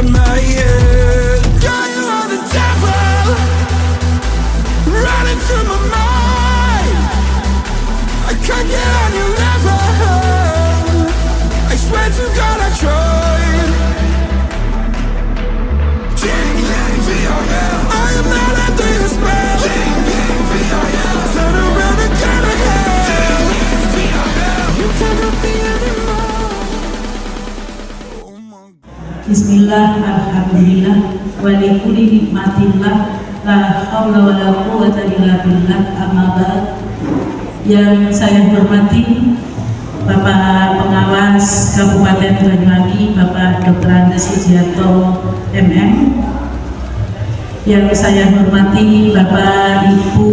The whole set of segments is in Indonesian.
on my head. Yeah, you are the devil running through my mind. I can't get on your level. I swear to God I tried. J-E-V-I-L. I am not under your spell. J-E-V-I-L. Turn around and get ahead. J-E-V-I-L. You cannot be anymore. Oh my God. Bismillah, alhamdulillah, walikuli nikmatillah, la hawla wa la quwwata illa billah, amma ba'd. Yang saya hormati Bapak Pengawas Kabupaten Banyuwangi, Bapak Dr. Andes Sujiarto MM. Yang saya hormati Bapak Ibu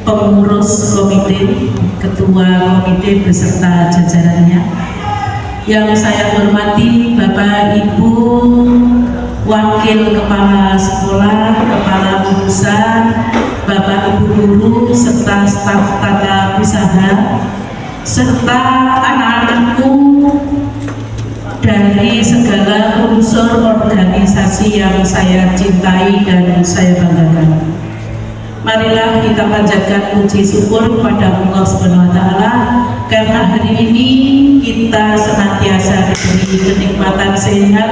Pengurus Komite, Ketua Komite beserta jajarannya. Yang saya hormati Bapak Ibu Wakil Kepala Sekolah, Kepala Urusan, Bapak Ibu Guru, serta staf tata usaha, serta anak-anakku dari segala unsur organisasi yang saya cintai dan saya banggakan. Marilah kita panjatkan puji syukur kepada Allah SWT karena hari ini kita senantiasa diberi kenikmatan sehat,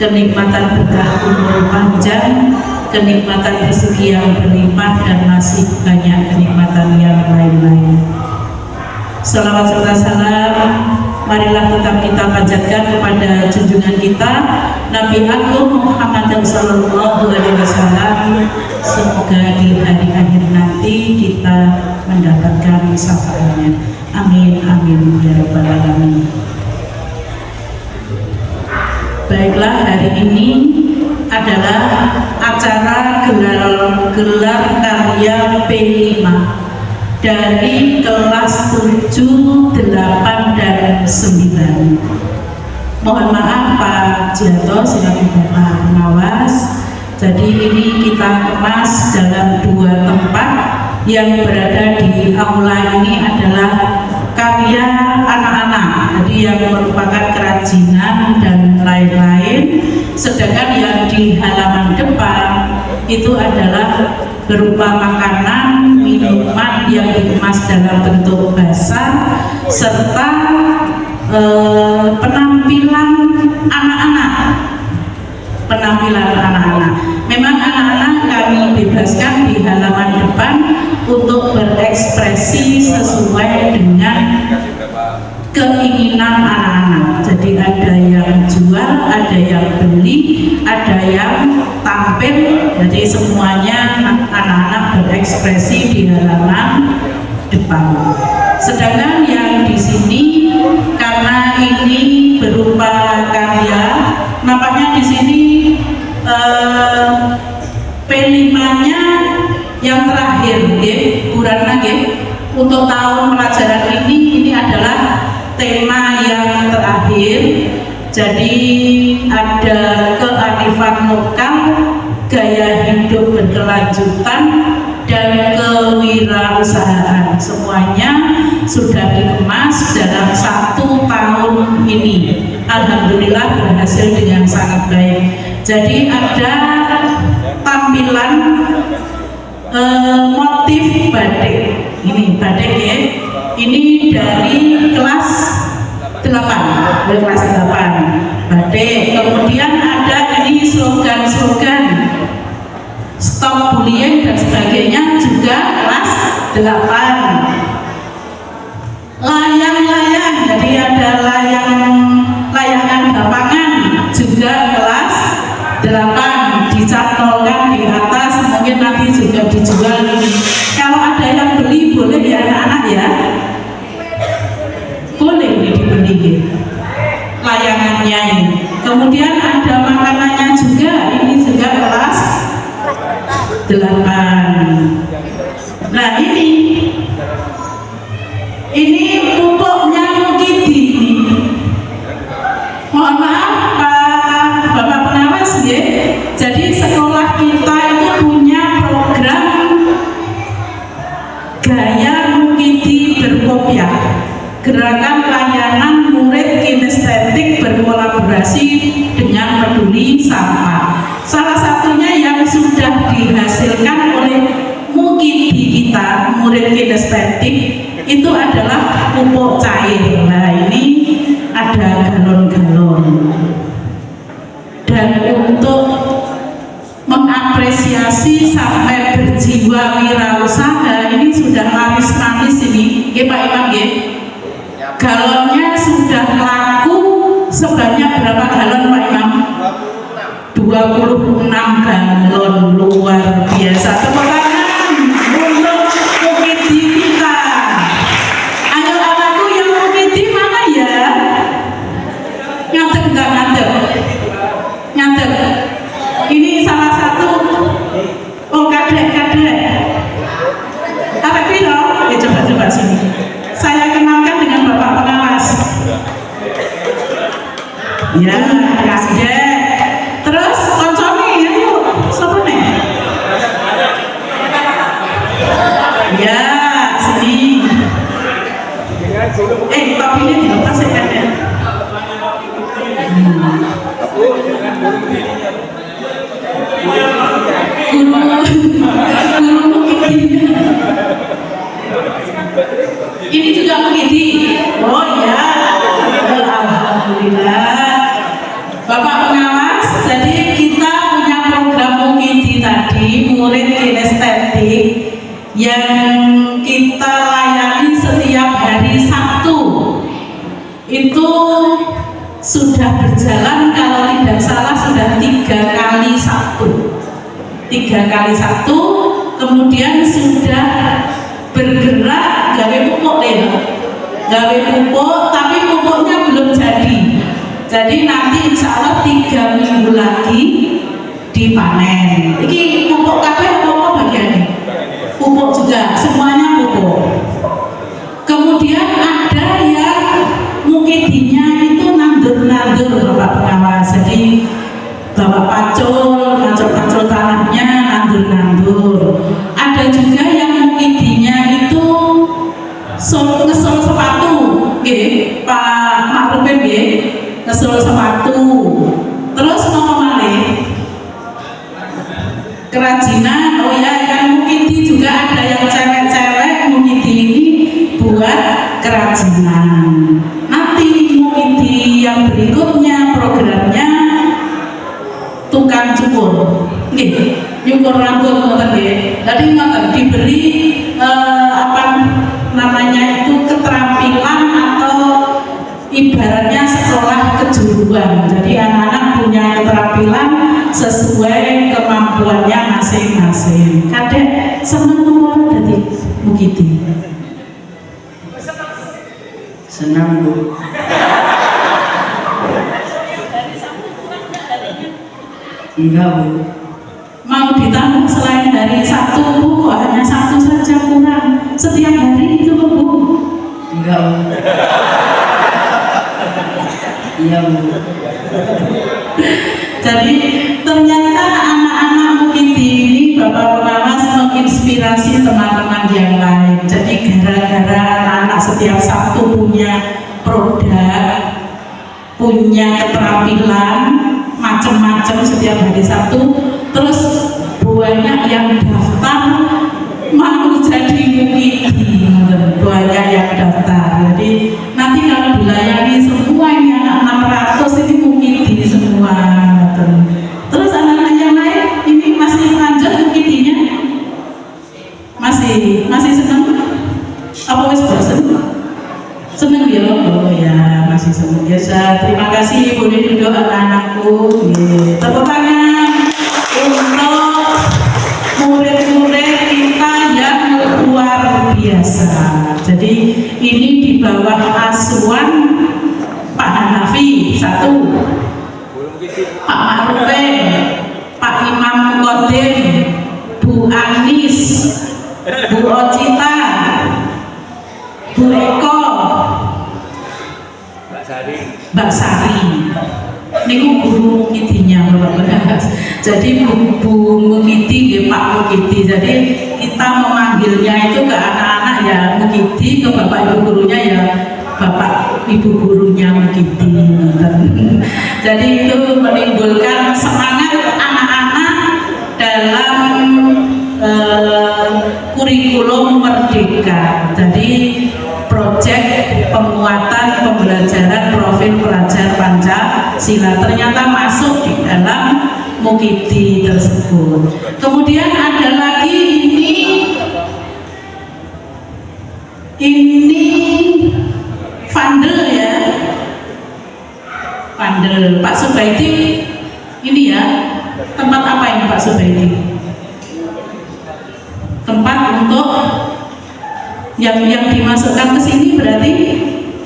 kenikmatan berkah umur panjang, kenikmatan rezeki yang berlimpah, dan masih banyak kenikmatan yang lain-lain. Salawat serta salam marilah tetap kita panjatkan kepada junjungan kita Nabi Agung Muhammad sallallahu alaihi wasallam. Semoga di hari akhir nanti kita mendapatkan syafaatnya. Amin amin ya rabbal alamin. Baiklah, hari ini adalah acara gelar karya P5 dari kelas 7, 8, dan 9. Mohon maaf Pak Jianto, silakan Bapak Pengawas. Jadi ini kita kemas dalam 2 tempat. Yang berada di aula ini adalah karya anak-anak, jadi yang merupakan kerajinan dan lain-lain. Sedangkan yang di halaman depan itu adalah berupa makanan, minuman yang dikemas dalam bentuk basah, serta penampilan anak-anak. Memang anak-anak kami bebaskan di halaman depan untuk berekspresi sesuai dengan keinginan anak-anak. Jadi ada yang jual, ada yang beli, ada yang tampil. Jadi semuanya anak-anak berekspresi di halaman depan. Sedangkan yang di sini karena ini berupa karya, nampaknya di sini P5-nya yang terakhir, Burana, untuk tahun pelajaran ini adalah tema yang terakhir. Jadi ada kearifan lokal, gaya hidup berkelanjutan, dan kewirausahaan. Semuanya sudah dikemas dalam 1 tahun ini. Alhamdulillah berhasil dengan sangat baik. Jadi ada tampilan motif batik. Ini batik ya. Ini dari kelas 8, batik. Kemudian ada ini slogan-slogan stop bullying dan sebagainya, juga kelas 8. Layang-layang, jadi ada layangan gapangan, juga kelas 8, dicantolkan di atas, mungkin nanti juga dijual ini. Kalau ada yang beli boleh ya anak-anak ya, boleh dibeli layangannya ini. Kemudian ada makanannya juga, ini juga kelas 8. Nah ini pupuknya Mukidi. Mohon maaf Pak Bapak Pengawas ya. Jadi sekolah kita itu punya program gaya Mukidi berkopiah, gerakan layanan murid kinestetik berkolaborasi dengan peduli sampah. Salah satunya yang sudah dihasilkan oleh mukidi kita, murid kinestetik, itu adalah pupuk cair. Nah ini ada galon-galon. Dan untuk mengapresiasi sampai berjiwa wirausaha, ini sudah laris manis ini, ya Pak Imam ya. Galonnya sudah laku sebanyak berapa galon Pak Imam? 26 galon, luar biasa. Tepuk tangan untuk mukidi kita. Ayo anakku yang mukidi mana ya? Ngadeg nggak ngadeg? Ngadeg. Ini salah satu. Oh kadek. Apa piro? Ya coba sini. Saya kenalkan dengan Bapak Pengawas. Ya kadek. Terus koncone ya yuk. Siapa nih? Ya sini. Tapi ini dilepas ya kadek. Guru mukidi. Ini juga mukidi. Oh ya, alhamdulillah. Bapak Pengawas, jadi kita punya program mukidi tadi, murid kinestetik, yang kita layani setiap hari Sabtu. Itu sudah berjalan, kalau tidak salah sudah 3 kali Sabtu. 3 kali Sabtu, kemudian sudah bergerak gawe pupuk ya, gawe pupuk, tapi pupuknya belum jadi. Jadi nanti insya Allah 3 minggu lagi dipanen. Ini pupuk kabeh apa bagiannya? Pupuk juga, semuanya pupuk. Kemudian ada yang mukidinya itu nandur Bapak Pengawas. Jadi bawa pacul tanahnya, nandur. Ada juga yang mukidinya itu ngesol sepatu, Pak Makrupin ngesol sepatu. Terus mau malih kerajinan. Oh ya, yang mukidi juga ada yang cewek-cewek mukidi ini buat kerajinan. Nanti mukidi yang berikutnya programnya tukang cukur, nyukur rambut ngoten nggih. Tadi ngoten diberi keterampilan atau ibaratnya sekolah kejuruan. Jadi anak-anak punya keterampilan sesuai kemampuannya masing-masing. Kadek seneng apa dadi mukidi? Senang Bu. Enggak Bu. Mau ditambah selain dari Sabtu Bu, kok hanya Sabtu saja kurang? Setiap hari itu Bu? Enggak Bu. Iya Bu. Jadi ternyata anak-anak mukidi ini Bapak Pengawas menginspirasi teman-teman yang lain. Jadi gara-gara anak-anak setiap Sabtu punya produk, punya keterampilan macam-macam setiap hari Sabtu, terus banyak yang daftar mau jadi mukidi, banyak yang daftar. Jadi nanti kalau dilayani semua ini anak 600 ini mukidi semua. Terus anak-anak yang lain ini masih lanjut mukidinya? Masih senang? Apa wis bosen? Seneng ya? Oh ya, masih seneng. Biasa. Terima kasih, boleh duduk anak-anakku. Tepuk tangan untuk murid-murid kita yang luar biasa. Jadi ini di bawah asuhan Pak Hanafi 1, Pak Makrupin, Pak Imam Kodim, Bu Anis, Bu Ocita, Bu Eko, Mbak Sari. Niku guru mukidinya Bapak Pengawas. Jadi Bu Mukidi nggih Pak Mukidi. Jadi kita memanggilnya itu ke anak-anak ya Mukidi, ke Bapak Ibu gurunya ya Bapak Ibu gurunya Mukidi. Jadi itu menimbulkan semangat anak-anak dalam kurikulum merdeka. Jadi proyek penguatan pembelajaran profil pelajar Pancasila ternyata masuk di dalam Mukidi tersebut. Kemudian ada lagi ini Vandel ya, Vandel. Pak Subaidi ini ya, tempat apa ini Pak Subaidi? Tempat untuk yang dimasukkan ke sini berarti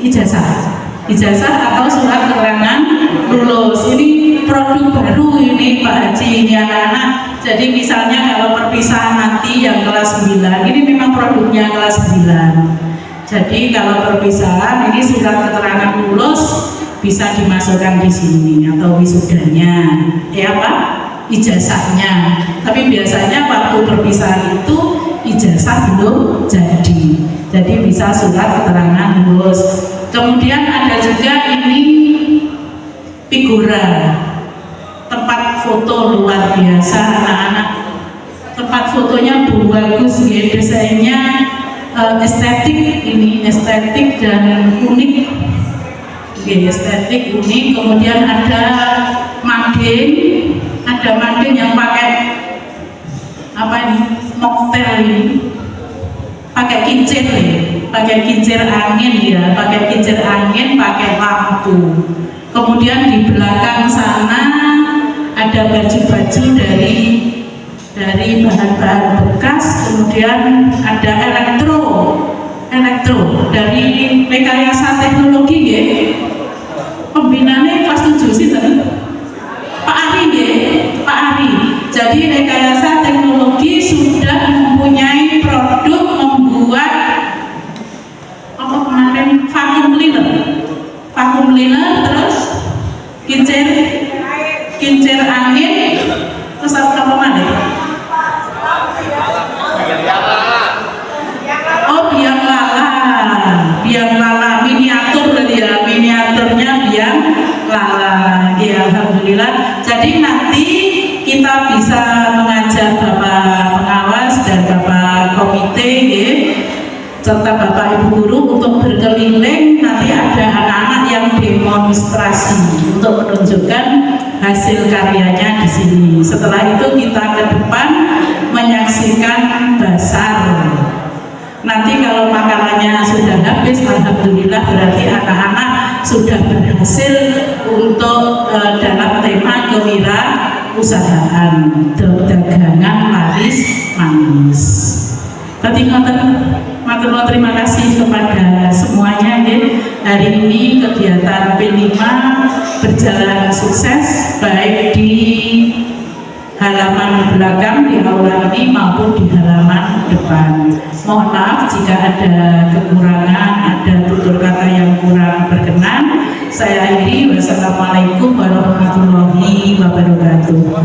ijazah atau surat keterangan lulus. Ini produk baru ini Pak Haji, ini anak-anak. Jadi misalnya kalau perpisahan nanti yang kelas 9, ini memang produknya kelas 9. Jadi kalau perpisahan ini surat keterangan lulus bisa dimasukkan di sini atau wisudanya, apa? Ijazahnya. Tapi biasanya waktu perpisahan itu ijazah belum jadi bisa surat keterangan lulus. Kemudian ada juga ini figura, tempat foto luar biasa anak-anak. Tempat fotonya bagus ya, desainnya estetik, ini estetik dan unik ya, estetik unik. Kemudian ada mading yang pakai apa ini, mocktail ini, pakai kincir angin ya, pakai lampu. Kemudian di belakang sana ada baju-baju dari bahan-bahan bekas. Kemudian ada elektro dari rekayasa teknologi ya. Pembinanya kelas 7 sih tadi Pak Ari. Jadi rekayasa teknologi sudah mempunyai produk membuat apa kemarin vacuum cleaner, terus kincir angin, terus apa mana? Oh, biang lala miniatur berarti ya, miniaturnya biang lala ya, alhamdulillah. Jadi nanti kita bisa mengajak Bapak pengawas dan Bapak komite ya, serta Bapak Ibu guru untuk berkeliling. Nanti ada anak-anak yang demonstrasi untuk menunjukkan hasil karyanya di sini. Setelah itu kita ke depan menyaksikan basar. Nanti kalau makanannya sudah habis, alhamdulillah berarti anak-anak sudah berhasil untuk dalam tema kewirausahaan, dagangan laris manis. Tadi terima kasih kepada semuanya ya. Hari ini kegiatan P5 berjalan sukses baik di halaman belakang di aula ini maupun di halaman depan. Mohon maaf jika ada kekurangan, ada tutur kata yang kurang berkenan. Saya akhiri. Wassalamualaikum warahmatullahi wabarakatuh.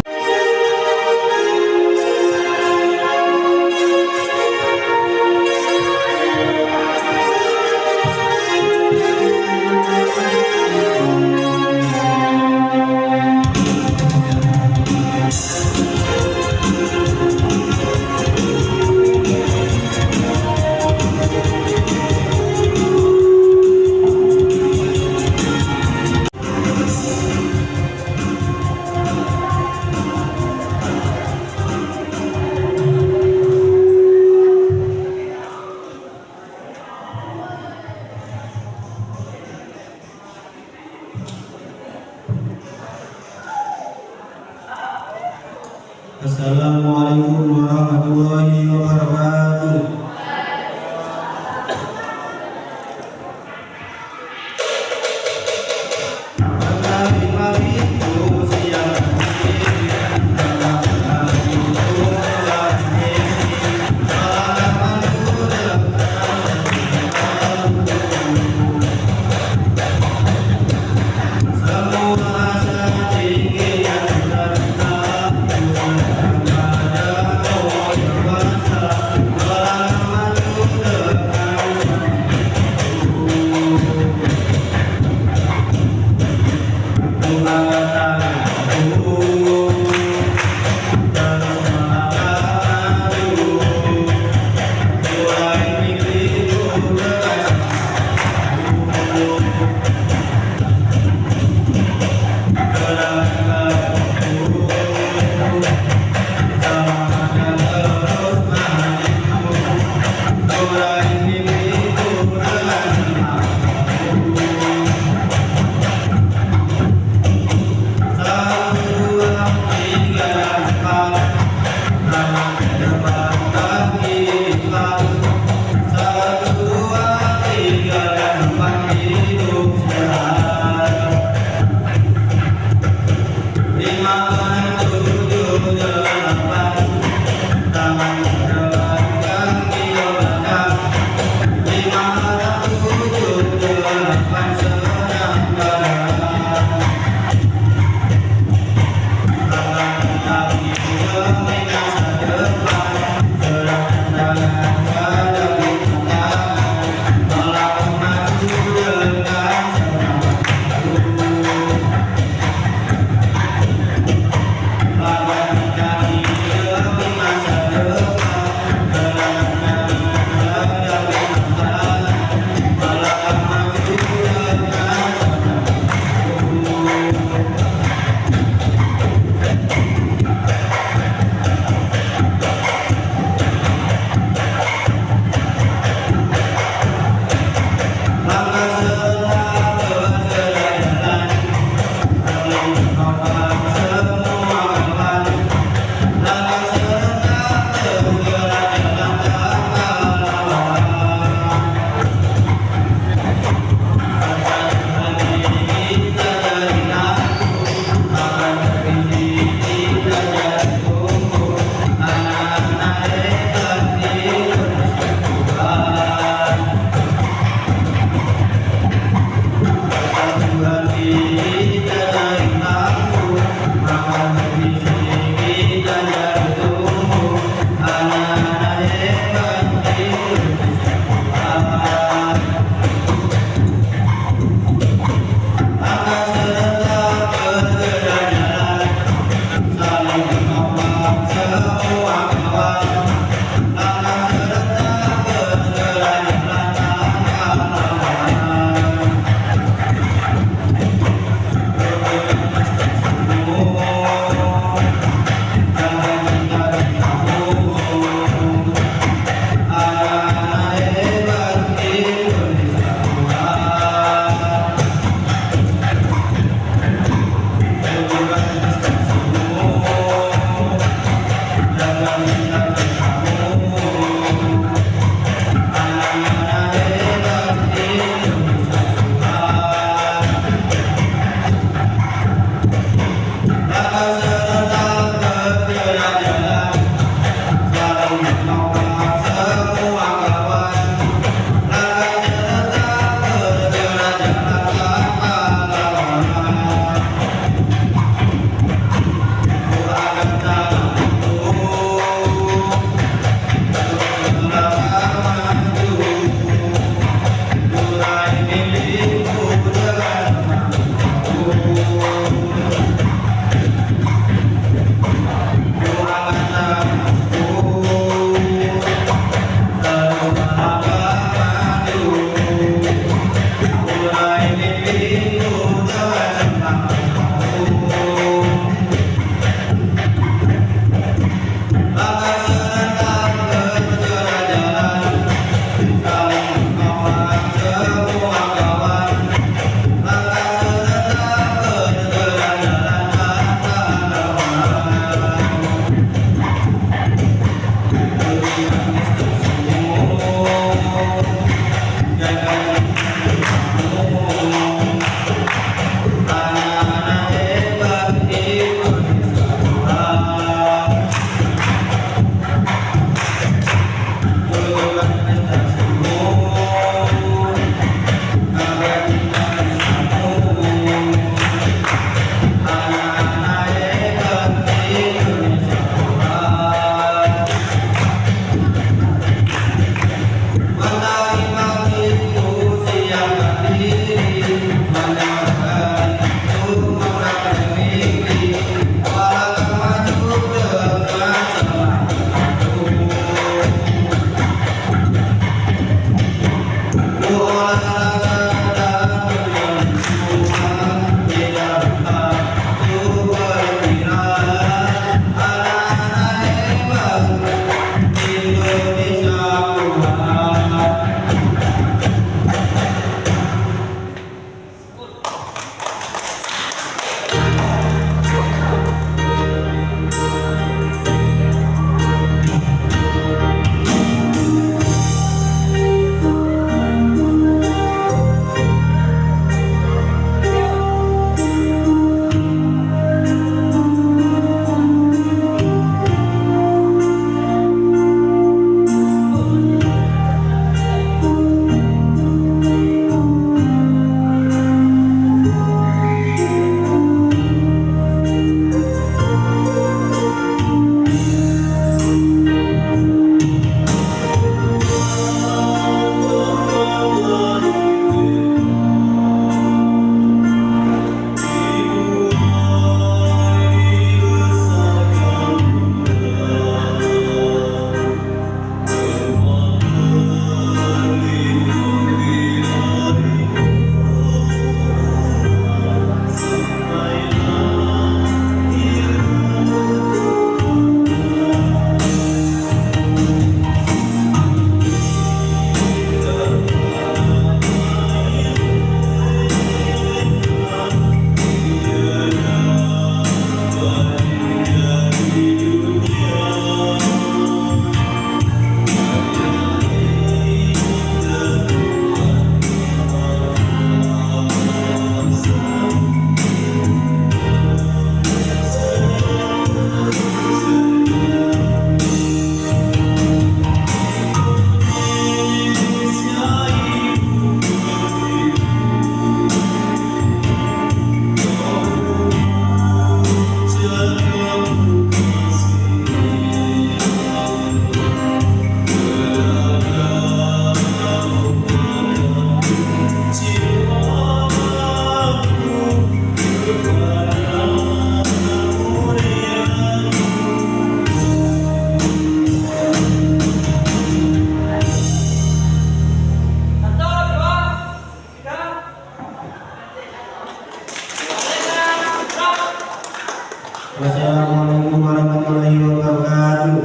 Assalamualaikum warahmatullahi wabarakatuh. Assalamualaikum warahmatullahi wabarakatuh.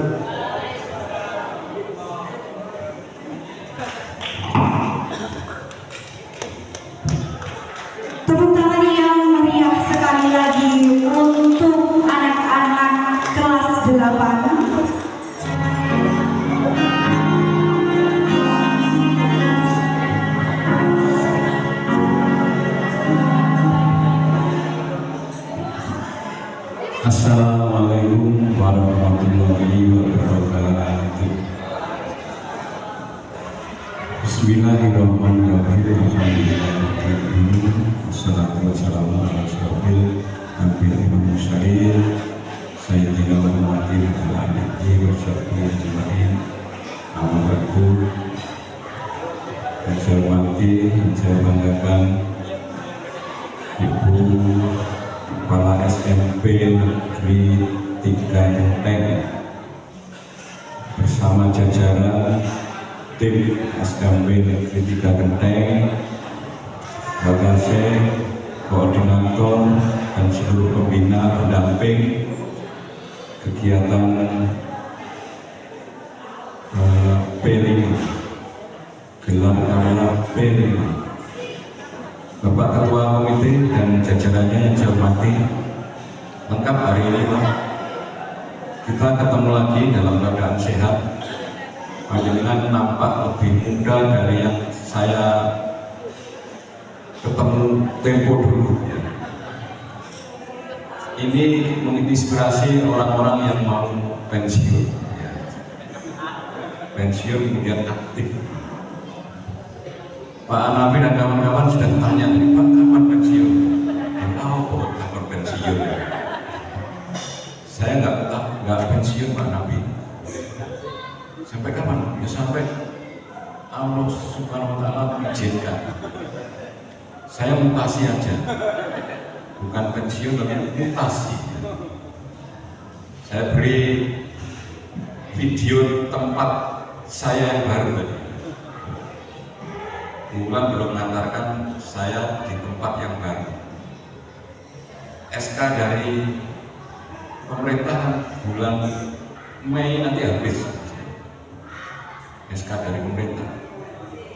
Tepuk tangan yang meriah sekali lagi untuk anak-anak kelas 8. Assalamualaikum warahmatullahi wabarakatuh. Bismillahirrahmanirrahim. Wassalatu wassalamu ala asyrofil anbiya'i wal mursalin sayyidina Muhammadin wa ala alihi wa sahbihi ajma'in. Amma ba'du. Yang saya hormati, yang saya banggakan Ibu Kepala SMP Negeri 3 Genteng bersama jajaran tim SMP Negeri 3 Genteng, bagase, koordinator, dan seluruh pembina pendamping kegiatan P5 gelar karya P5. Bapak Ketua Komite dan jajarannya yang saya hormati, lengkap hari ini Pak. Kita ketemu lagi dalam keadaan sehat. Panjenengan nampak lebih muda dari yang saya ketemu tempo dulu. Ini menginspirasi orang-orang yang mau pensiun. Pensiun kemudian aktif. Pak Anabi dan kawan-kawan sudah tanya tadi, Pak kapan pensiun? Tahu kapan pensiun? Saya nggak pensiun Pak Nabi. Sampai kapan? Ya sampai Allah Subhanahu Wa Taala mengizinkan. Saya mutasi aja, bukan pensiun tapi mutasi. Saya beri video tempat saya yang baru tadi. Bulan belum mengantarkan saya di tempat yang baru. SK dari pemerintah bulan Mei nanti habis. SK dari pemerintah.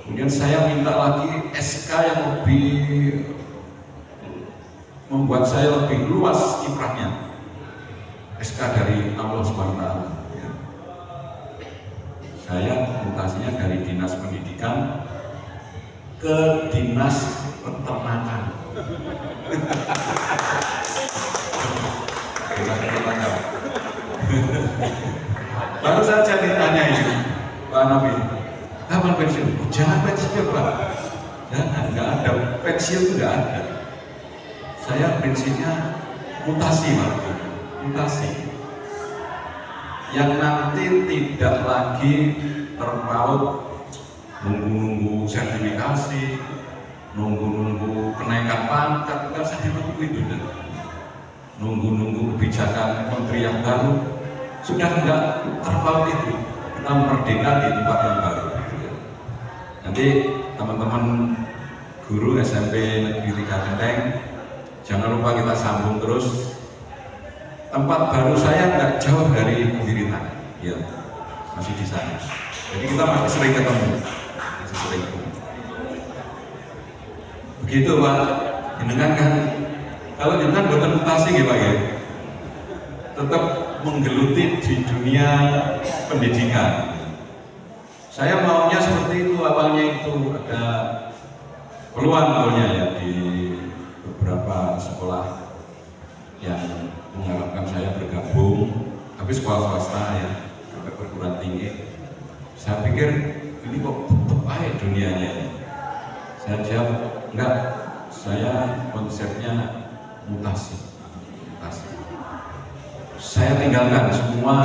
Kemudian saya minta lagi SK yang lebih membuat saya lebih luas kiprahnya. SK dari Allah SWT. Saya mutasinya dari Dinas Pendidikan ke Dinas Peternakan. Dinas Peternakan. Baru saja ditanya ini, Pak Nabi, kapan pensiun? Oh, jangan pensiun Pak. Jangan, nggak ada pensiun, nggak ada. Saya prinsipnya mutasi Pak, mutasi. Yang nanti tidak lagi terpaut nunggu-nunggu sertifikasi, nunggu-nunggu kenaikan pangkat, nggak usah dinunggu itu. Nunggu-nunggu kebijakan menteri yang baru, sudah nggak terpaut itu. Kita merdeka di tempat yang baru. Nanti teman-teman guru SMP Negeri 3 Genteng, jangan lupa kita sambung terus. Tempat baru saya nggak jauh dari Pembiritan, ya masih di sana. Jadi kita masih sering ketemu. Begitu Pak, jenengan kan kalau jenengan buatan mutasi ya Pak ya, tetap menggeluti di dunia pendidikan. Saya maunya seperti itu, awalnya itu ada peluang awalnya ya di beberapa sekolah yang mengharapkan saya bergabung, tapi sekolah swasta ya, sampai perguruan tinggi. Saya pikir ini kok tetap aja dunianya. Saya jawab enggak, saya konsepnya mutasi. Saya tinggalkan semua,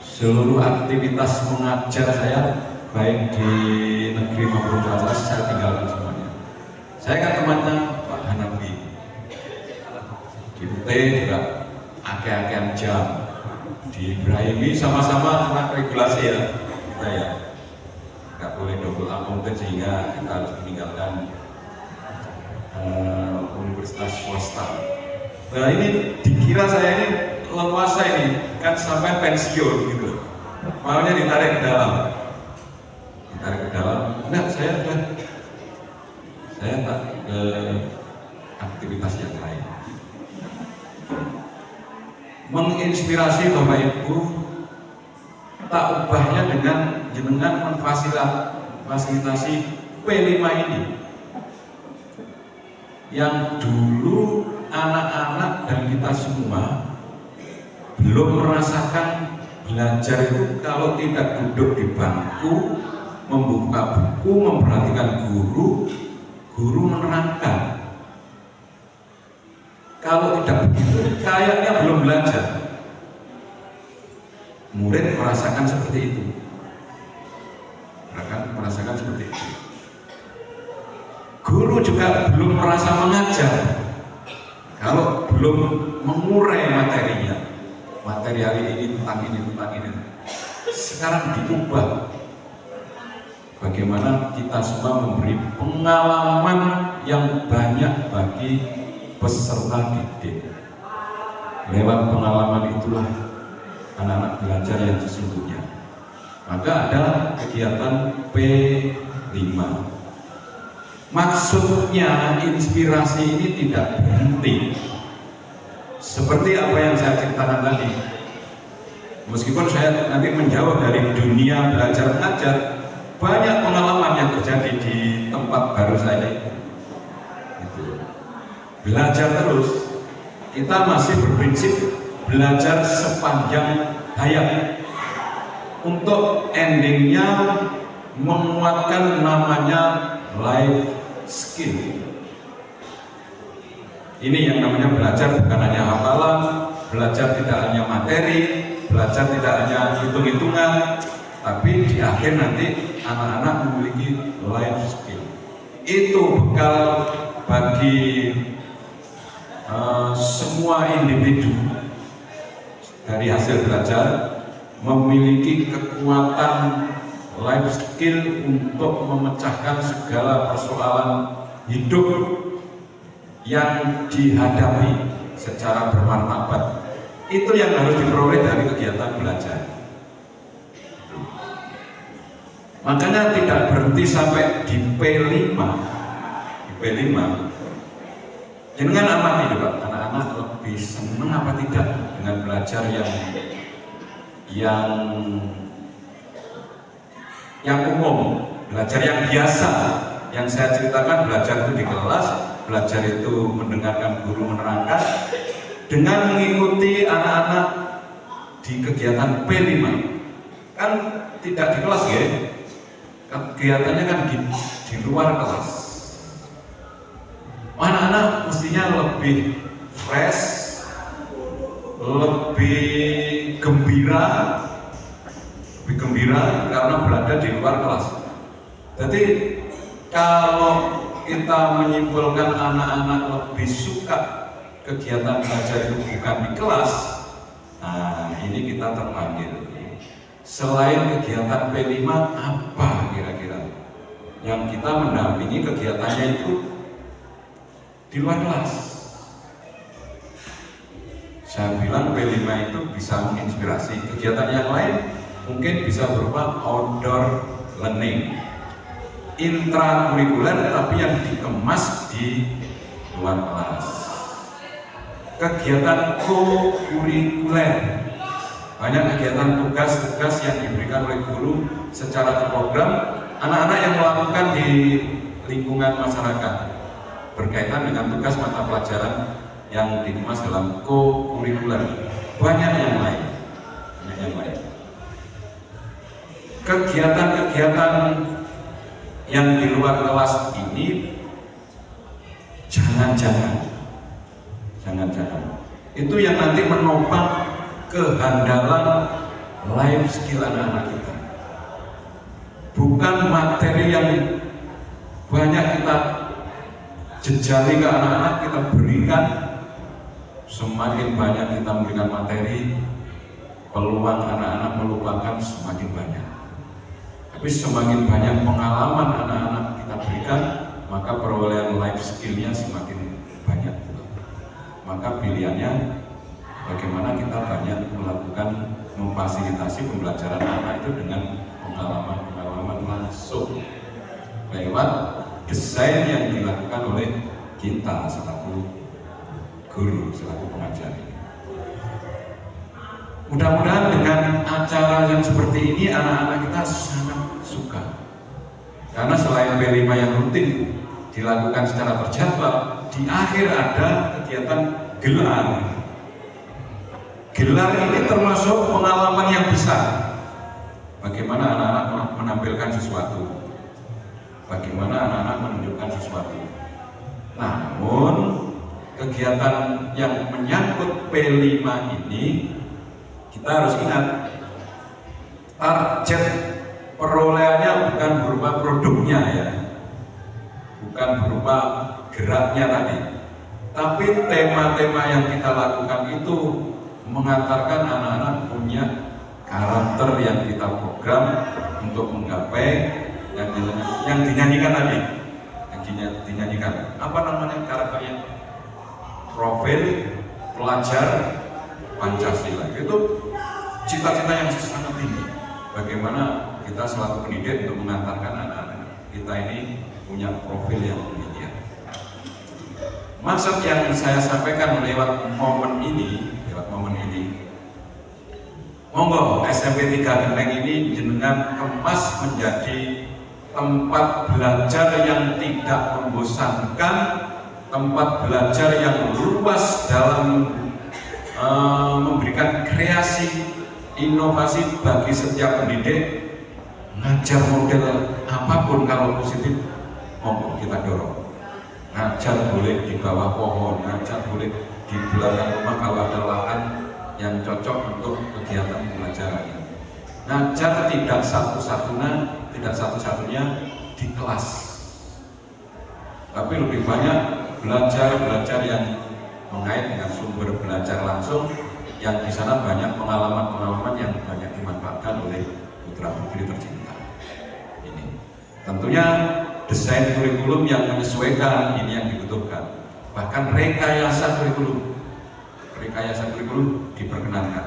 seluruh aktivitas mengajar saya baik di negeri maupun swasta, saya tinggalkan semuanya. Saya kan temannya Pak Hanafi di UT juga akeh-akehan jam, di Ibrahimi sama-sama kena regulasi ya kita ya, nggak boleh double akuntan sehingga kita harus meninggalkan universitas swasta. Nah ini dikira saya ini leluasa ini kan sampai pensiun gitu, maunya ditarik ke dalam, enggak, saya tak ke aktivitas yang lain. Menginspirasi Bapak Ibu, tak ubahnya dengan jenengan memfasilitasi P5 ini yang dulu anak-anak dan kita semua belum merasakan belajar itu kalau tidak duduk di bangku, membuka buku, memperhatikan guru menerangkan. Kalau tidak begitu, kayaknya belum belajar. Murid merasakan seperti itu. Merasakan seperti itu. Guru juga belum merasa mengajar kalau belum mengurai materinya. Materi hari ini tentang ini. Sekarang diubah. Bagaimana kita semua memberi pengalaman yang banyak bagi peserta didik. Lewat pengalaman itulah anak-anak belajar yang sesungguhnya. Maka ada kegiatan P5. Maksudnya inspirasi ini tidak berhenti. Seperti apa yang saya ceritakan tadi. Meskipun saya nanti menjauh dari dunia belajar mengajar, banyak pengalaman yang terjadi di tempat baru saya itu. Belajar terus. Kita masih berprinsip belajar sepanjang hayat. Untuk endingnya menguatkan namanya life skill. Ini yang namanya belajar bukan hanya hafalan, belajar tidak hanya materi, belajar tidak hanya hitung-hitungan, tapi di akhir nanti anak-anak memiliki life skill. Itu bekal bagi semua individu dari hasil belajar memiliki kekuatan life skill untuk memecahkan segala persoalan hidup yang dihadapi secara bermartabat. Itu yang harus diperoleh dari kegiatan belajar. Makanya tidak berhenti sampai di P5. Di P5 jangan amati juga anak-anak lebih senang apa tidak dengan belajar yang umum, belajar yang biasa. Yang saya ceritakan, belajar itu di kelas, belajar itu mendengarkan guru menerangkan, dengan mengikuti anak-anak di kegiatan P5. Kan tidak di kelas ya, kegiatannya kan di luar kelas. Anak-anak mestinya lebih fresh, lebih gembira karena berada di luar kelas. Jadi kalau kita menyimpulkan anak-anak lebih suka kegiatan belajar itu bukan di kelas, nah ini kita terpanggil. Selain kegiatan P5, apa kira-kira yang kita mendampingi kegiatannya itu di luar kelas? Saya bilang P5 itu bisa menginspirasi. Kegiatan yang lain mungkin bisa berupa outdoor learning, intrakurikuler tapi yang dikemas di luar kelas. Kegiatan co-kurikuler, banyak kegiatan tugas-tugas yang diberikan oleh guru secara terprogram, anak-anak yang melakukan di lingkungan masyarakat berkaitan dengan tugas mata pelajaran yang dikemas dalam co-kurikuler. Banyak yang lain. Kegiatan-kegiatan yang di luar kelas ini jangan-jangan itu yang nanti menopang kehandalan life skill anak-anak kita. Bukan materi yang banyak kita jejali ke anak-anak, kita berikan. Semakin banyak kita memberikan materi, peluang anak-anak melupakan semakin banyak. Tapi semakin banyak pengalaman anak-anak kita berikan, maka perolehan life skill-nya semakin banyak. maka pilihannya bagaimana kita banyak melakukan memfasilitasi pembelajaran anak itu dengan pengalaman-pengalaman langsung lewat desain yang dilakukan oleh kita selaku guru, selaku pengajar. Mudah-mudahan dengan acara yang seperti ini anak-anak kita sangat suka. Karena selain P5 yang rutin dilakukan secara berjadwal, di akhir ada kegiatan gelar. Gelar ini termasuk pengalaman yang besar. Bagaimana anak-anak menampilkan sesuatu, bagaimana anak-anak menunjukkan sesuatu. Namun kegiatan yang menyangkut P5 ini kita harus ingat, target perolehannya bukan berupa produknya ya, bukan berupa geraknya tadi, tapi tema-tema yang kita lakukan itu mengantarkan anak-anak punya karakter yang kita program untuk menggapai yang dinyanyikan tadi, yang dinyanyikan apa namanya karakternya, profil pelajar Pancasila. Itu cita-cita yang sangat tinggi. Bagaimana kita selaku pendidik untuk mengantarkan anak-anak kita ini punya profil yang demikian. Maksud yang saya sampaikan lewat momen ini, monggo SMP 3 Genteng ini jenengan kemas menjadi tempat belajar yang tidak membosankan, tempat belajar yang luas dalam memberikan kreasi, inovasi bagi setiap pendidik. Ngajar model apapun kalau positif, monggo kita dorong. Ngajar boleh di bawah pohon, ngajar boleh di belakang rumah kalau ada lahan yang cocok untuk kegiatan pembelajaran. Ngajar tidak satu-satunya di kelas, tapi lebih banyak belajar yang mengait dengan sumber belajar langsung, yang di sana banyak pengalaman-pengalaman yang banyak dimanfaatkan oleh putra-putri tercinta. Ini tentunya desain kurikulum yang menyesuaikan ini yang dibutuhkan. Bahkan rekayasa kurikulum diperkenankan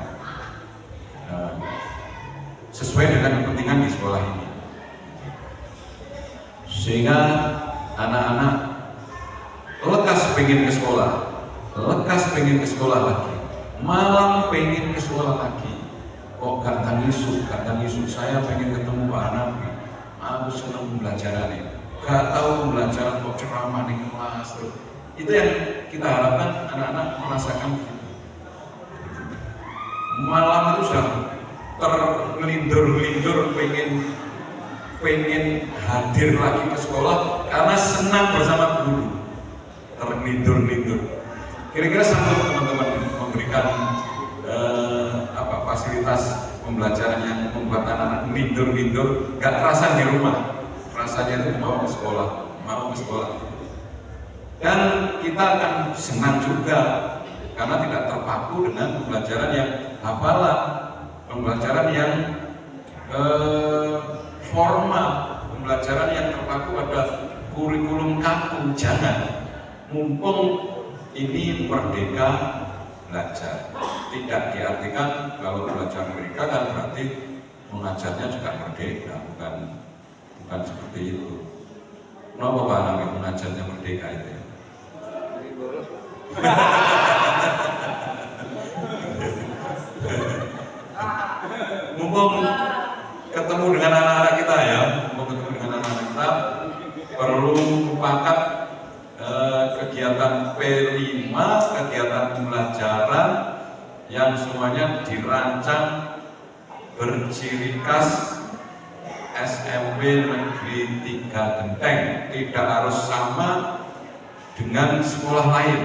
sesuai dengan kepentingan di sekolah ini, sehingga anak-anak lekas pengen ke sekolah lagi, malam pengen ke sekolah lagi. Kok gak tangisu, saya pengen ketemu Pak Nabi, aku senang belajar nih, gak tahu belajar kok ceramah di kelas. Itu yang kita harapkan anak-anak merasakan. Malam itu sudah tergelindur-gelindur pengen hadir lagi ke sekolah karena senang bersama guru, tergelindur-gelindur. Kira-kira sanggup teman-teman memberikan fasilitas pembelajaran yang membuat anak-anak gelindur-gelindur, gak terasa di rumah, rasanya itu mau ke sekolah. Dan kita akan senang juga karena tidak terpaku dengan pembelajaran yang hafalan, pembelajaran yang formal, pembelajaran yang terpaku pada kurikulum kaku. Jangan, mumpung ini merdeka belajar. Tidak diartikan kalau belajar merdeka kan berarti mengajarnya juga merdeka, bukan seperti itu. Kenapa Pak Nabi mengajarnya merdeka itu? Mumpung ketemu dengan anak-anak kita ya, perlu sepakat kegiatan P5, kegiatan pembelajaran yang semuanya dirancang berciri khas SMP Negeri 3 Genteng, tidak harus sama dengan sekolah lain.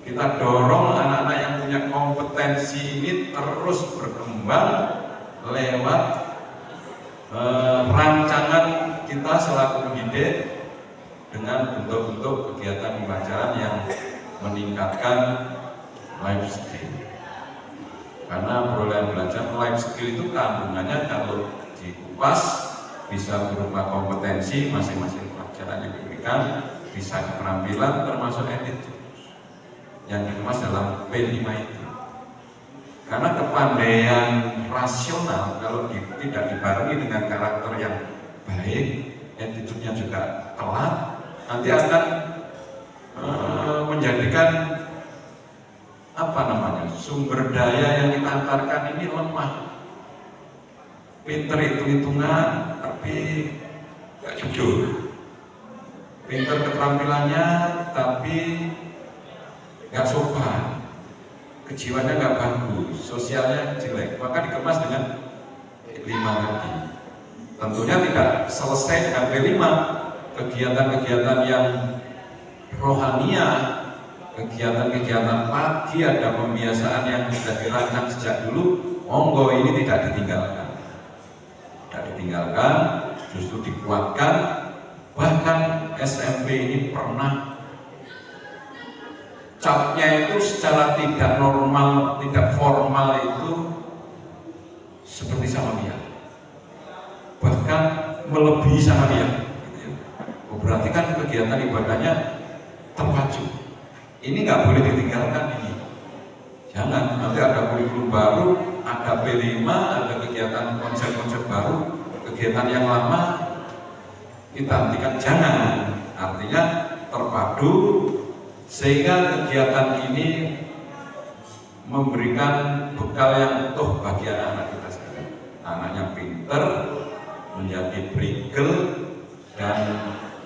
Kita dorong anak-anak yang punya kompetensi ini terus berkembang lewat rancangan kita selaku pendidik dengan bentuk-bentuk kegiatan pembelajaran yang meningkatkan life skill. Karena perolehan belajar life skill itu kandungannya kalau dikupas bisa berupa kompetensi masing-masing pelajaran yang diberikan, bisa keterampilan termasuk attitude. yang dikemas dalam P5 itu. Karena kepandaian rasional kalau tidak dibarengi dengan karakter yang baik, attitude-nya juga telat, nanti akan menjadikan sumber daya yang kita antarkan ini lemah. Pinter hitung-hitungan tapi gak jujur, pinter keterampilannya tapi gak sopan, kejiwaannya gak bagus, sosialnya jelek, maka dikemas dengan P5 tadi. Tentunya tidak selesai dengan P5. Kegiatan-kegiatan yang rohania, kegiatan-kegiatan pagi, ada pembiasaan yang sudah dirancang sejak dulu, monggo ini tidak ditinggalkan. Tidak ditinggalkan, justru dikuatkan. Bahkan SMP ini pernah capnya itu secara tidak normal, tidak formal itu seperti Sanawiyah, bahkan melebihi Sanawiyah. Berarti kan kegiatan ibadahnya terpacu. Ini nggak boleh ditinggalkan ini. Jangan, nanti ada kurikulum baru, ada P5, ada kegiatan konsep-konsep baru, kegiatan yang lama kita hentikan. Jangan. Artinya terpadu sehingga kegiatan ini memberikan bekal yang utuh bagi anak-anak kita sekalian. Anaknya pinter, menjadi berigel, dan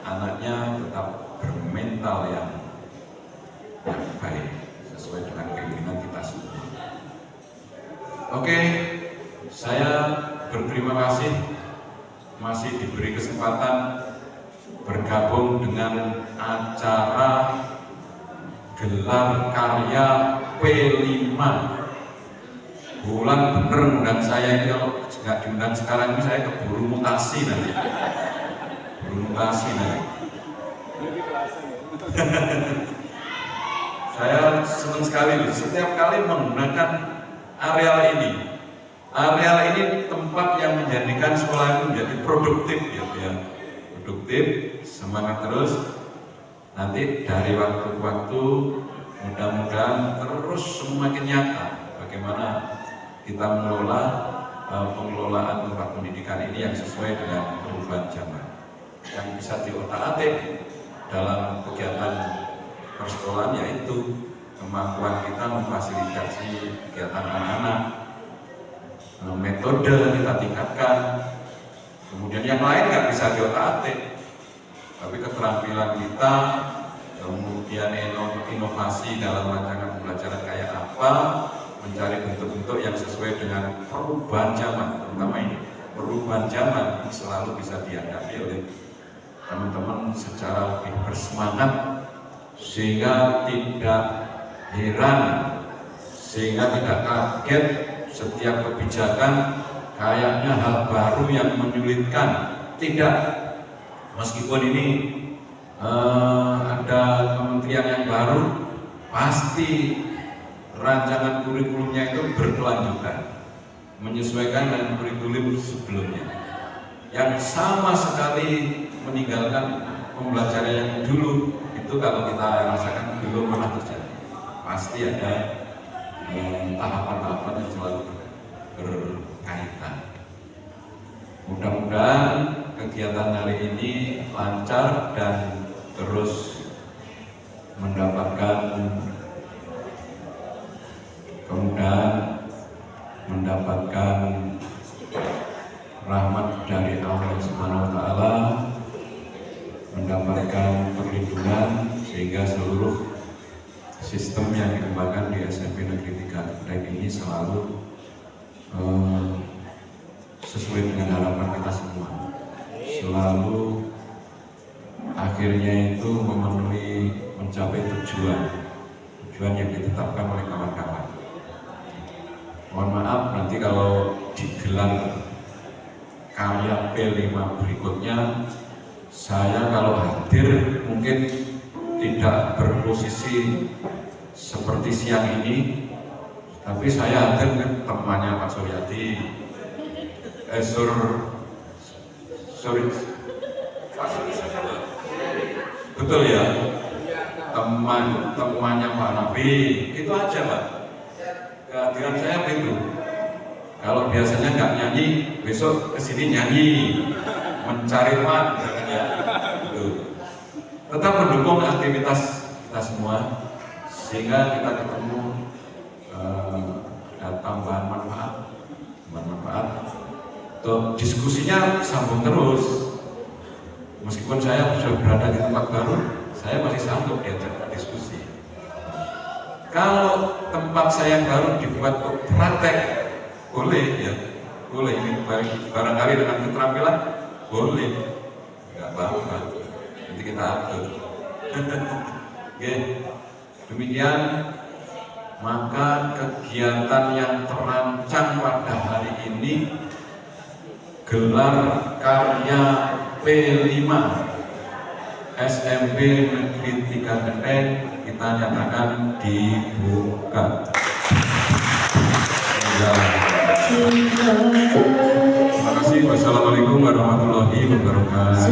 anaknya tetap bermental yang baik sesuai dengan keinginan kita semua. Oke, saya berterima kasih masih diberi kesempatan bergabung dengan acara gelar karya P5. Bulan bener undang saya ini, kalau nggak diundang sekarang ini saya keburu mutasi nanti. Saya senang sekali setiap kali menggunakan areal ini. Areal ini tempat yang menjadikan sekolah itu menjadi produktif, ya. Produktif, semangat terus. Nanti dari waktu ke waktu mudah-mudahan terus semakin nyata bagaimana kita mengelola pengelolaan tempat pendidikan ini yang sesuai dengan perubahan zaman, yang bisa diotak-atik dalam kegiatan persekolahan, yaitu kemampuan kita memfasilitasi kegiatan anak-anak, metode kita tingkatkan, kemudian yang lain nggak bisa diotak-atik, tapi keterampilan kita, kemudian inovasi dalam rancangan pembelajaran kayak apa, mencari bentuk-bentuk yang sesuai dengan perubahan zaman, terutama ini perubahan zaman selalu bisa dihadapi oleh teman-teman secara lebih bersemangat, sehingga tidak heran, sehingga tidak kaget setiap kebijakan kayaknya hal baru yang menyulitkan. Tidak, meskipun ini ada kementerian yang baru, pasti rancangan kurikulumnya itu berkelanjutan, menyesuaikan dengan kurikulum sebelumnya, yang sama sekali meninggalkan pembelajaran yang dulu. Itu kalau kita rasakan belum pernah terjadi, pasti ada tahapan-tahapan yang selalu berkaitan. Mudah-mudahan kegiatan hari ini lancar dan terus mendapatkan rahmat dari Allah Subhanahu wa Ta'ala, mendapatkan perlindungan, sehingga seluruh sistem yang dikembangkan di SMP Negeri 3 Kedaik ini selalu sesuai dengan harapan kita semua, selalu akhirnya itu mencapai tujuan yang ditetapkan oleh kawan-kawan. Mohon maaf nanti kalau digelar karya P5 berikutnya, saya kalau hadir mungkin tidak berposisi seperti siang ini, tapi saya hadir dengan temannya Pak Suryadi, betul ya, temannya Pak Nabi, itu aja Pak. Kehadiran saya begitu. Kalau biasanya nggak nyanyi, besok kesini nyanyi, mencari teman, ya. Tetap mendukung aktivitas kita semua, sehingga kita ketemu tambahan manfaat. Tuh, diskusinya sambung terus. Meskipun saya sudah berada di tempat baru, saya masih sanggup diajak diskusi. Kalau tempat saya yang baru dibuat praktek, boleh ya, boleh. Ini barangkali dengan keterampilan, boleh, nggak apa-apa. Nanti kita atur. Oke, demikian. Maka kegiatan yang terancang pada hari ini, gelar karya P5 SMP Negeri 3 Genteng, kita nyatakan dibuka. Terima kasih. Wassalamualaikum warahmatullahi wabarakatuh.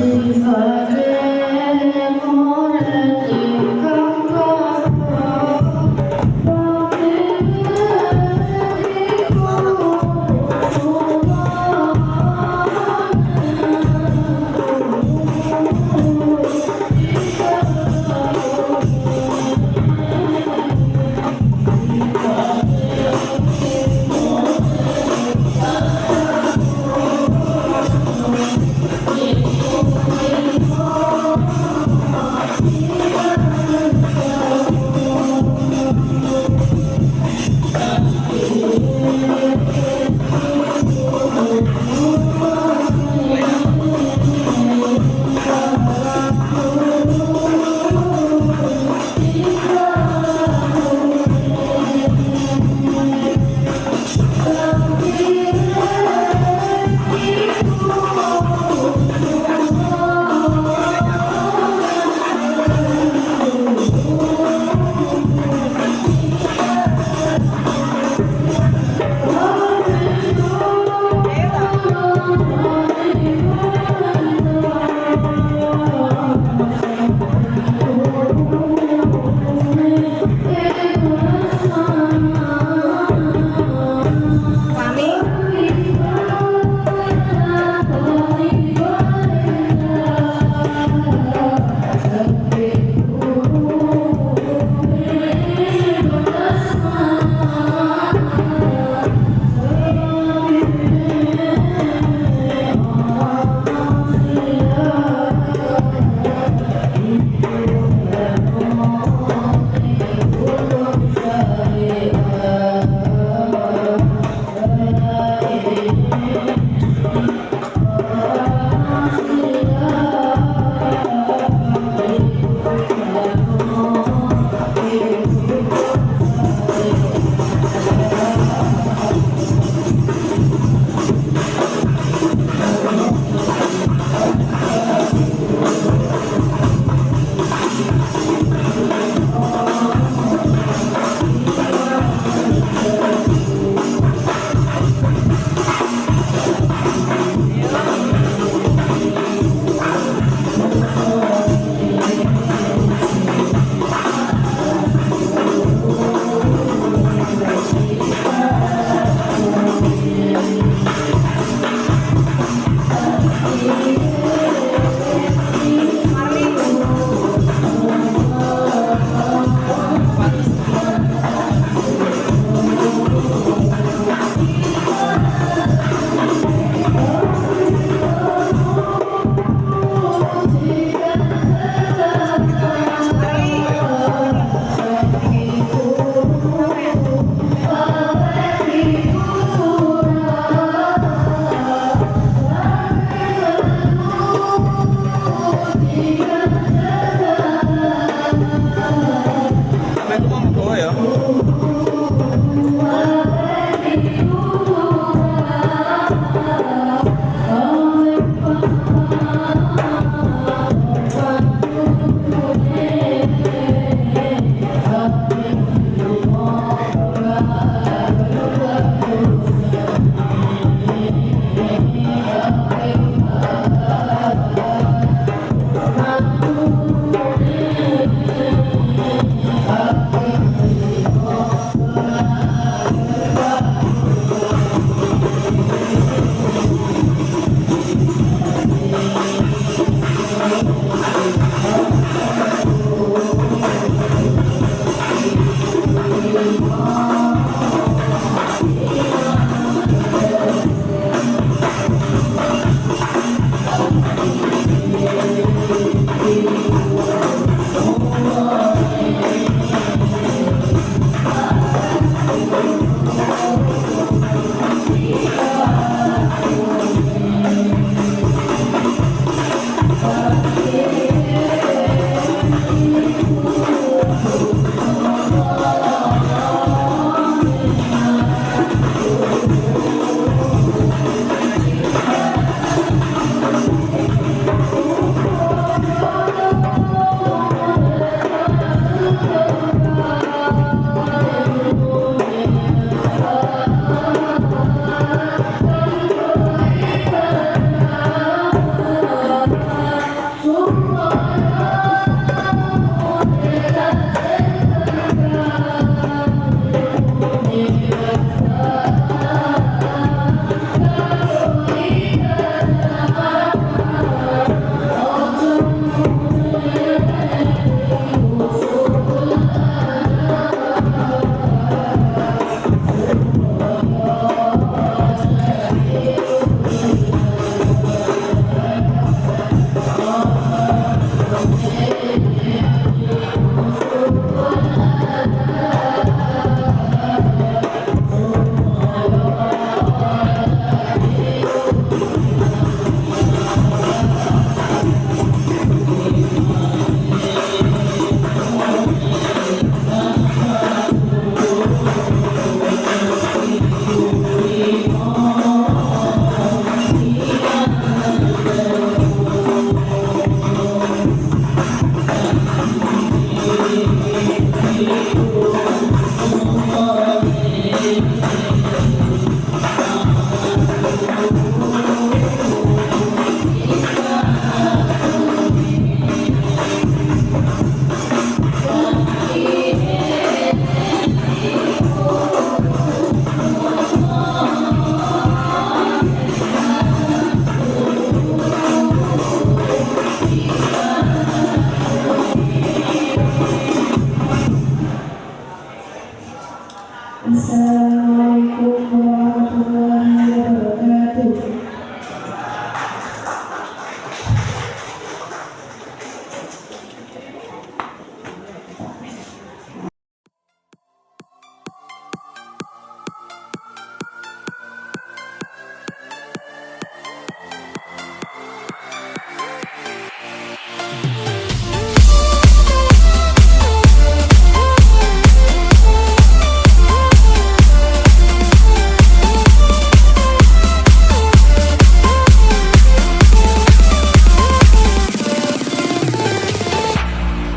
Assalamualaikum warahmatullahi wabarakatuh.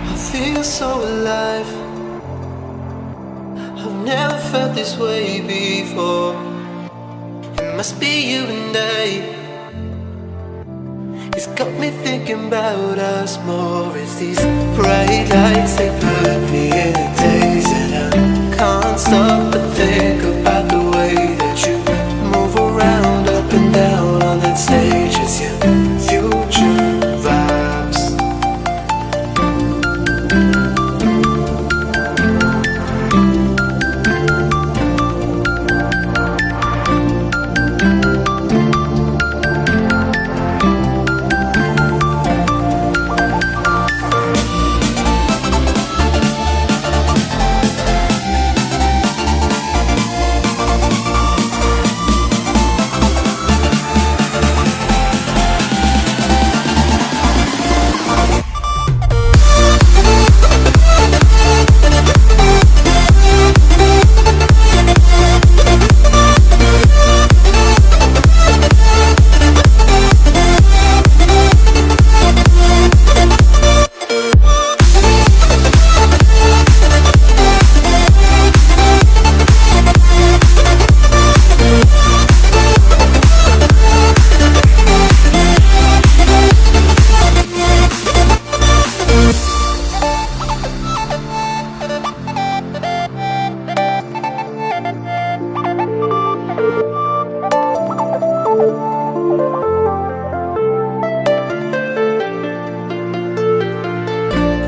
I feel so alive. I've never felt this way before. It must be you and I. It's got me thinking about us more. It's these bright lights, they put me in a daze, and I can't stop but think about the way that you move around up and down on that stage. It's your future vibes.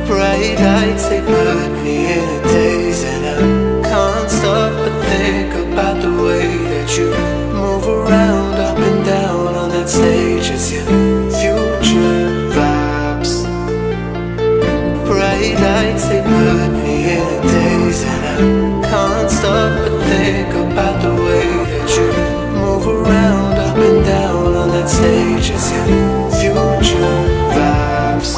Bright lights, they put me in a daze, and I can't stop but think about the way that you move around up and down on that stage. It's your future vibes. Bright lights, they put me in a daze, and I can't stop but think about the way that you move around up and down on that stage. It's your future vibes.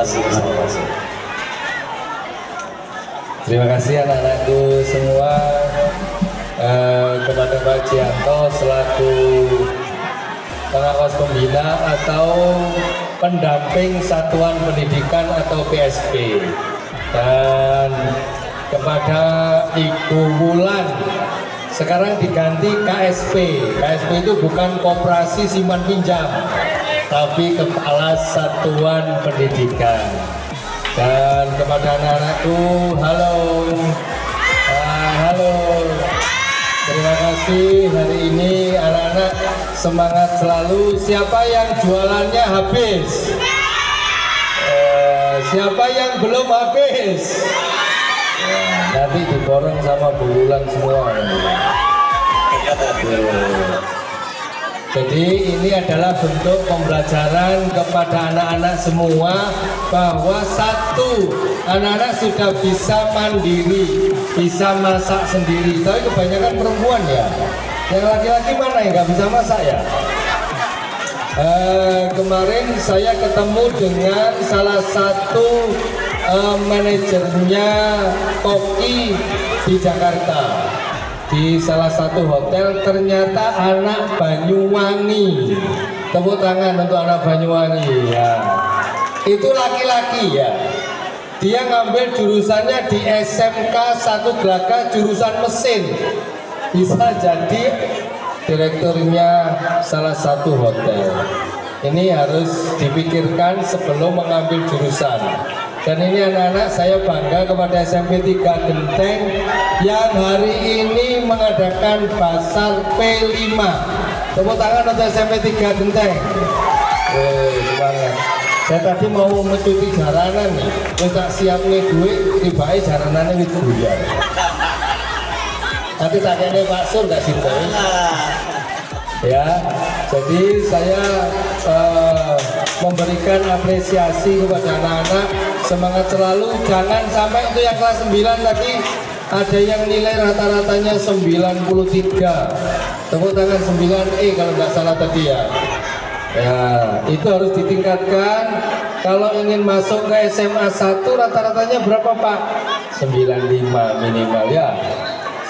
masuk. Terima kasih anak-anakku semua, kepada Pak Jianto selaku pengawas pembina atau pendamping satuan pendidikan atau PSP, dan kepada Ibu Wulan sekarang diganti KSP. KSP itu bukan koperasi simpan pinjam, tapi kepala satuan pendidikan. Dan kepada anak-anakku, halo. Terima kasih, hari ini anak-anak semangat selalu. Siapa yang jualannya habis? Siapa yang belum habis? Nanti diborong sama Bu Wulan semua. Jadi ini adalah bentuk pembelajaran kepada anak-anak semua bahwa satu, anak-anak sudah bisa mandiri, bisa masak sendiri. Tapi kebanyakan perempuan ya. Yang laki-laki mana yang nggak bisa masak ya? Kemarin saya ketemu dengan salah satu manajernya koki di Jakarta, di salah satu hotel. Ternyata anak Banyuwangi. Tepuk tangan untuk anak Banyuwangi ya. Itu laki-laki ya. Dia ngambil jurusannya di SMK 1 Gelaga jurusan mesin. Bisa jadi direkturnya salah satu hotel. Ini harus dipikirkan sebelum mengambil jurusan. Dan ini anak-anak, saya bangga kepada SMP 3 Genteng yang hari ini mengadakan Basar P5. Tepuk tangan untuk SMP 3 Genteng. Semangat. Saya tadi mau mencuci jaranan nih, terus tak siap nih duit, tiba-tiba jaranannya itu buyar. Nanti tak kayaknya Pak Sur gak sih, ya. Jadi saya memberikan apresiasi kepada anak-anak, semangat selalu. Jangan sampai itu yang kelas 9 tadi ada yang nilai rata-ratanya 93. Tepuk tangan 9E kalau nggak salah tadi ya. Ya, itu harus ditingkatkan. Kalau ingin masuk ke SMA 1 rata-ratanya berapa Pak? 95 minimal ya,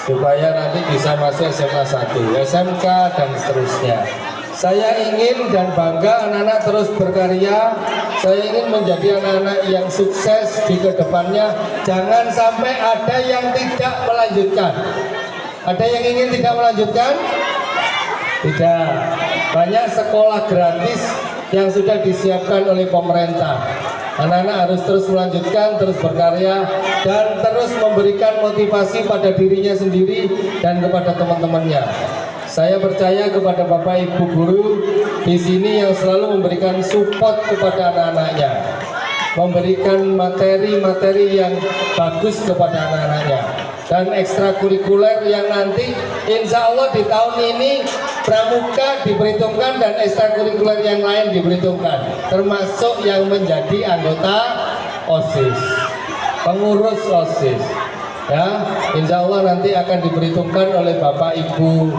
supaya nanti bisa masuk SMA 1, SMK dan seterusnya. Saya ingin dan bangga anak-anak terus berkarya. Saya ingin menjadi anak-anak yang sukses di kedepannya. Jangan sampai ada yang tidak melanjutkan. Ada yang ingin tidak melanjutkan? Tidak. Banyak sekolah gratis yang sudah disiapkan oleh pemerintah. Anak-anak harus terus melanjutkan, terus berkarya, dan terus memberikan motivasi pada dirinya sendiri dan kepada teman-temannya. Saya percaya kepada Bapak Ibu guru di sini yang selalu memberikan support kepada anak-anaknya, memberikan materi-materi yang bagus kepada anak-anaknya, dan ekstrakurikuler yang nanti insya Allah di tahun ini pramuka diperhitungkan dan ekstrakurikuler yang lain diperhitungkan, termasuk yang menjadi anggota OSIS, pengurus OSIS. Ya, insya Allah nanti akan diperhitungkan oleh Bapak Ibu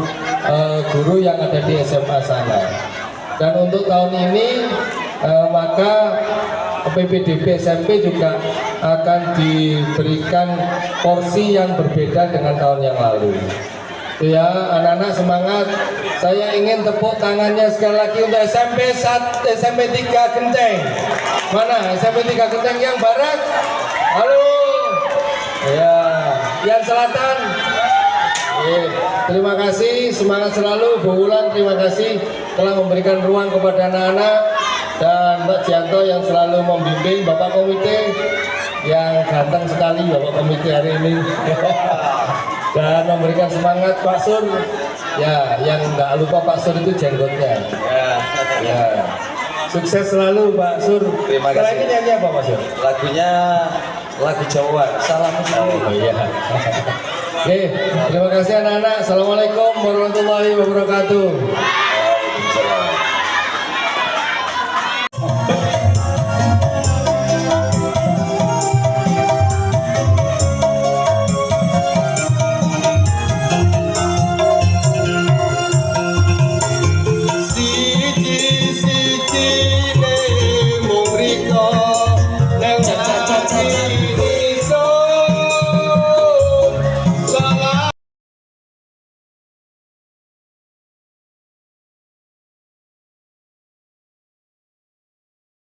guru yang ada di SMA sana. Dan untuk tahun ini maka PPDB SMP juga akan diberikan porsi yang berbeda dengan tahun yang lalu. Ya, anak-anak semangat. Saya ingin tepuk tangannya sekali lagi untuk SMP 3 Genteng. Mana SMP 3 Genteng yang barat? Halo. Ya, yang selatan. Terima kasih, semangat selalu Bu Wulan. Terima kasih telah memberikan ruang kepada anak-anak, dan Mbak Jianto yang selalu membimbing, Bapak Komite yang ganteng sekali Bapak Komite hari ini. Dan memberikan semangat Pak Sur. Ya, yang nggak lupa Pak Sur itu jenggotnya. Ya. Sukses selalu Pak Sur. Terima kasih. Setelah ini nyanyi apa Pak Sur? Lagunya lagu Jawa, Salam Muslim. Oh iya. Oke, terima kasih anak-anak. Assalamualaikum warahmatullahi wabarakatuh.